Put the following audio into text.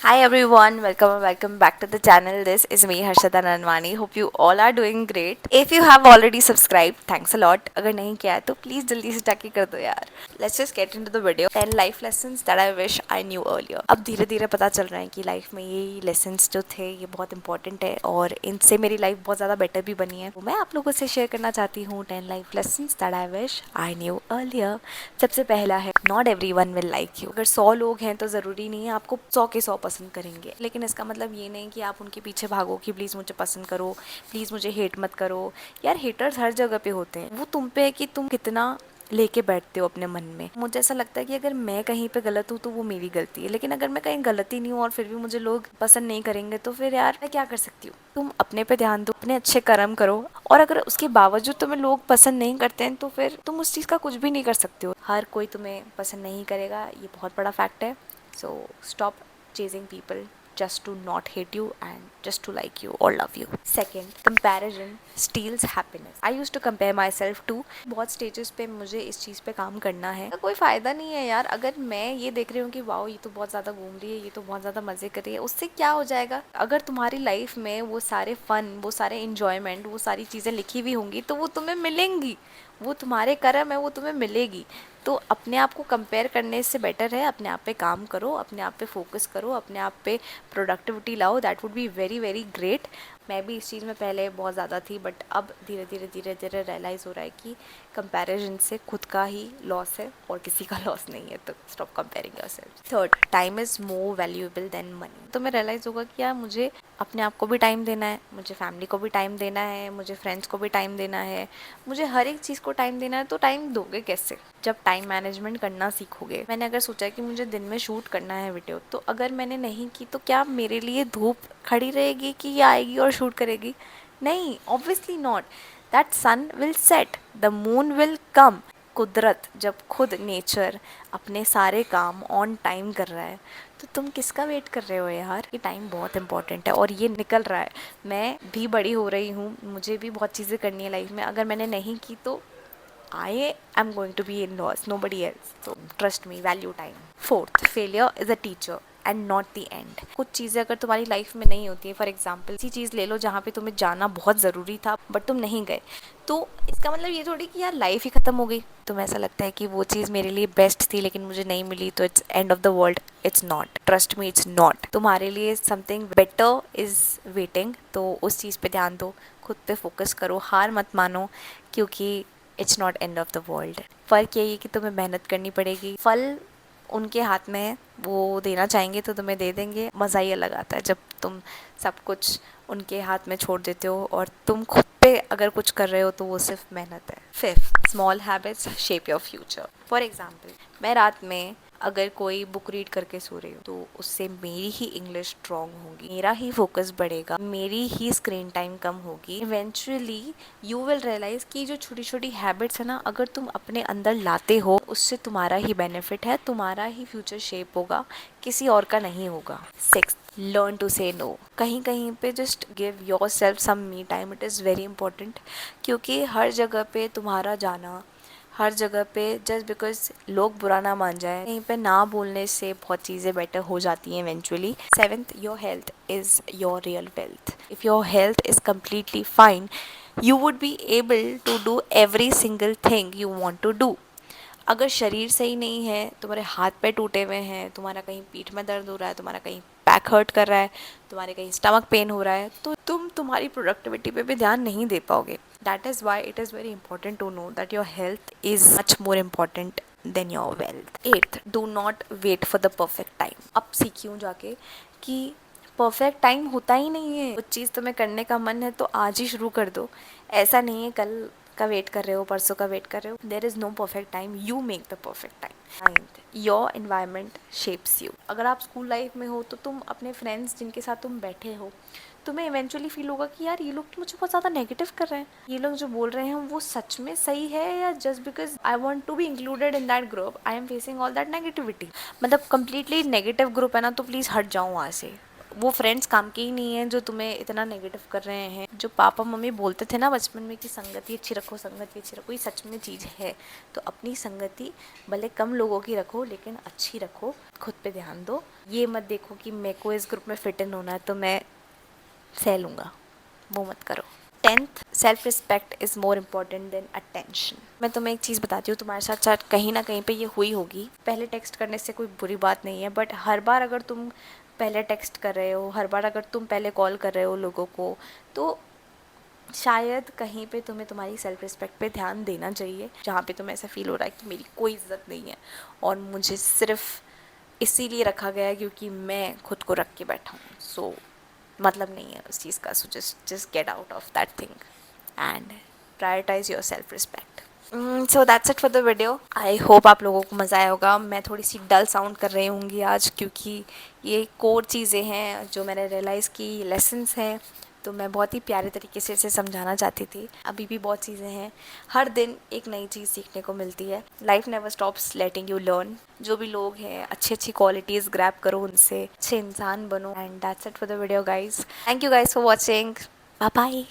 Hi everyone, welcome back to the channel. This is me Harshada Nanwani. Hope you all are doing great. If you have already subscribed, thanks a lot. अगर नहीं किया है तो please जल्दी से जाके कर दो यार. Let's just get into the video. 10 life lessons that I wish I knew earlier. अब धीरे धीरे पता चल रहा है कि लाइफ में ये lessons जो थे ये बहुत इंपॉर्टेंट है और इनसे मेरी लाइफ बहुत ज़्यादा बेटर भी बनी है. तो मैं आप लोगों से शेयर करना चाहती हूँ 10 life lessons that I wish I knew earlier. सबसे पहला है not every one will like you. अगर 100 लोग हैं तो ज़रूरी नहीं है आपको 100 के 100 पसंद करेंगे, लेकिन इसका मतलब ये नहीं कि आप उनके पीछे भागो कि प्लीज़ मुझे पसंद करो, प्लीज़ मुझे हेट मत करो. यार हेटर्स हर जगह पे होते हैं, वो तुम पे है कि तुम कितना लेके बैठते हो अपने मन में. मुझे ऐसा लगता है कि अगर मैं कहीं पे गलत हूँ तो वो मेरी गलती है, लेकिन अगर मैं कहीं गलत ही नहीं हूँ और फिर भी मुझे लोग पसंद नहीं करेंगे तो फिर यार मैं क्या कर सकती हूँ. तुम अपने पे ध्यान दो, अपने अच्छे कर्म करो, और अगर उसके बावजूद तुम्हें लोग पसंद नहीं करते हैं तो फिर तुम उस चीज़ का कुछ भी नहीं कर सकते हो. हर कोई तुम्हें पसंद नहीं करेगा, ये बहुत बड़ा फैक्ट है. So stop chasing people just to not hate you and just to like you or love you. Second, comparison steals happiness. I used to compare myself to. बहुत stages पे मुझे इस चीज़ पे काम करना है. कोई फ़ायदा नहीं है यार. अगर मैं ये देख रही हूँ कि वाओ ये तो बहुत ज़्यादा घूम रही है, ये तो बहुत ज़्यादा मज़े कर रही है, उससे क्या हो जाएगा. अगर तुम्हारी लाइफ में वो सारे फन, वो सारे इंजॉयमेंट, वो सारी चीज़ें लिखी हुई होंगी तो वो तुम्हें मिलेंगी. वो तुम्हारे कर्म है, वो तुम्हें मिलेगी. तो अपने आप को कंपेयर करने से बेटर है अपने आप पे काम करो, अपने आप पे फोकस करो, अपने आप पे प्रोडक्टिविटी लाओ. That would be very very great. मैं भी इस चीज़ में पहले बहुत ज़्यादा थी, बट अब धीरे धीरे धीरे धीरे रियलाइज़ हो रहा है कि कंपैरिजन से खुद का ही लॉस है और किसी का लॉस नहीं है. तो stop comparing yourself. Third, time is more valuable then money. तो मैं रियलाइज़ होगा कि यार मुझे अपने आप को भी टाइम देना है, मुझे फैमिली को भी टाइम देना है, मुझे फ्रेंड्स को भी टाइम देना है, मुझे हर एक चीज़ को टाइम देना है. तो टाइम दोगे कैसे जब टाइम मैनेजमेंट करना सीखोगे. मैंने अगर सोचा कि मुझे दिन में शूट करना है वीडियो, तो अगर मैंने नहीं की तो क्या मेरे लिए धूप खड़ी रहेगी कि ये आएगी और शूट करेगी. नहीं, obviously not. That sun will set, the moon will come. कुदरत जब खुद नेचर अपने सारे काम ऑन टाइम कर रहा है तो तुम किसका वेट कर रहे हो यार. ये टाइम बहुत इंपॉर्टेंट है और ये निकल रहा है. मैं भी बड़ी हो रही हूँ, मुझे भी बहुत चीज़ें करनी है लाइफ में. अगर मैंने नहीं की तो I am going to be in loss, nobody else. So trust me, value time. Fourth, failure is a teacher and not the and. कुछ चीज़ें अगर तुम्हारी लाइफ में नहीं होती है, फॉर एग्जाम्पल ऐसी चीज़ ले लो जहाँ पे तुम्हें जाना बहुत ज़रूरी था बट तुम नहीं गए, तो इसका मतलब ये थोड़ी कि यार लाइफ ही ख़त्म हो गई. तुम्हें ऐसा लगता है कि वो चीज़ मेरे लिए बेस्ट थी लेकिन मुझे नहीं मिली तो it's end of the world. It's not. Trust me, it's not. तुम्हारे लिए समथिंग बेटर इज़ वेटिंग. तो उस चीज़ पे ध्यान दो, खुद पे फोकस करो, हार मत मानो, क्योंकि it's not end of the world. फ़र्क यही है कि तुम्हें मेहनत करनी पड़ेगी. फल उनके हाथ में है, वो देना चाहेंगे तो तुम्हें दे देंगे. मज़ा ही अलग आता है जब तुम सब कुछ उनके हाथ में छोड़ देते हो और तुम खुद पे अगर कुछ कर रहे हो तो वो सिर्फ मेहनत है. Fifth, small habits shape your future. For example, मैं रात में अगर कोई बुक रीड करके सो रही हूँ तो उससे मेरी ही इंग्लिश स्ट्रॉन्ग होगी, मेरा ही फोकस बढ़ेगा, मेरी ही स्क्रीन टाइम कम होगी. इवेंचुअली यू विल रियलाइज कि जो छोटी छोटी हैबिट्स है ना, अगर तुम अपने अंदर लाते हो उससे तुम्हारा ही बेनिफिट है, तुम्हारा ही फ्यूचर शेप होगा, किसी और का नहीं होगा. Six, learn to say no. कहीं कहीं पे just give yourself some me time. It is very important, क्योंकि हर जगह पे तुम्हारा जाना, हर जगह पे जस्ट बिकॉज लोग बुरा ना मान जाए, कहीं पे ना बोलने से बहुत चीज़ें बेटर हो जाती हैं eventually. Seventh, your health is your real wealth. If your health is completely fine, you would be able to do every single thing you want to do. अगर शरीर सही नहीं है, तुम्हारे हाथ पैर टूटे हुए हैं, तुम्हारा कहीं पीठ में दर्द हो रहा है, तुम्हारा कहीं बैक हर्ट कर रहा है, तुम्हारे कहीं स्टमक पेन हो रहा है, तो तुम तुम्हारी प्रोडक्टिविटी पे भी ध्यान नहीं दे पाओगे. That is why it is very important to know that your health is much more important than your wealth. Eighth, do not wait for the perfect time. अब सीखी हूँ जाके कि परफेक्ट टाइम होता ही नहीं है. कुछ चीज़ तुम्हें करने का मन है तो आज ही शुरू कर दो. ऐसा नहीं है कल का वेट कर रहे हो, परसों का वेट कर रहे हो. There is no perfect time, you make the perfect time. Ninth, your environment shapes you. अगर आप स्कूल लाइफ में हो तो तुम अपने फ्रेंड्स जिनके साथ तुम बैठे हो, तुम्हें इवेंचुअली फील होगा कि यार ये लोग तो मुझे बहुत ज़्यादा नेगेटिव कर रहे हैं, ये लोग जो बोल रहे हैं वो सच में सही है या just because I want to be included in that group I am facing all that negativity. मतलब कंप्लीटली नेगेटिव ग्रुप है ना, तो प्लीज़ हट जाओ वहाँ से. वो फ्रेंड्स काम के ही नहीं हैं जो तुम्हें इतना नेगेटिव कर रहे हैं। जो पापा मम्मी बोलते थे ना बचपन में कि संगति अच्छी रखो, संगति अच्छी रखो, ये सच में चीज़ है। तो अपनी संगति भले कम लोगों की रखो लेकिन अच्छी रखो, खुद पे ध्यान दो। ये मत देखो कि मेरे को इस ग्रुप में फिट इन होना है तो मैं सह लूँगा, वो मत करो। 10th, self respect is more important then attention. मैं तुम्हें एक चीज़ बताती हूँ, तुम्हारे साथ शायद कहीं ना कहीं पे ये हुई होगी। पहले टेक्स्ट करने से कोई बुरी बात नहीं है, बट हर बार अगर तुम पहले टेक्स्ट कर रहे हो, हर बार अगर तुम पहले कॉल कर रहे हो लोगों को, तो शायद कहीं पे तुम्हें तुम्हारी सेल्फ रिस्पेक्ट पे ध्यान देना चाहिए, जहाँ पे तुम्हें ऐसा फील हो रहा है कि मेरी कोई इज्जत नहीं है और मुझे सिर्फ इसीलिए रखा गया है क्योंकि मैं खुद को रख के बैठा हूँ। सो मतलब नहीं है उस चीज़ का। So just get out of that thing and prioritise your self respect. So that's it for the video. I hope आप लोगों को मज़ा आया होगा। मैं थोड़ी सी डल साउंड कर रही होंगी आज क्योंकि ये कोर चीज़ें हैं जो मैंने रियलाइज़ की, लेसन्स हैं, तो मैं बहुत ही प्यारे तरीके से इसे समझाना चाहती थी। अभी भी बहुत चीज़ें हैं, हर दिन एक नई चीज़ सीखने को मिलती है। Life never stops letting you learn. जो भी लोग हैं अच्छी अच्छी क्वालिटीज़ ग्रैब करो, उनसे अच्छे इंसान बनो। And that's it for the video guys. Thank you guys for watching. Bye bye.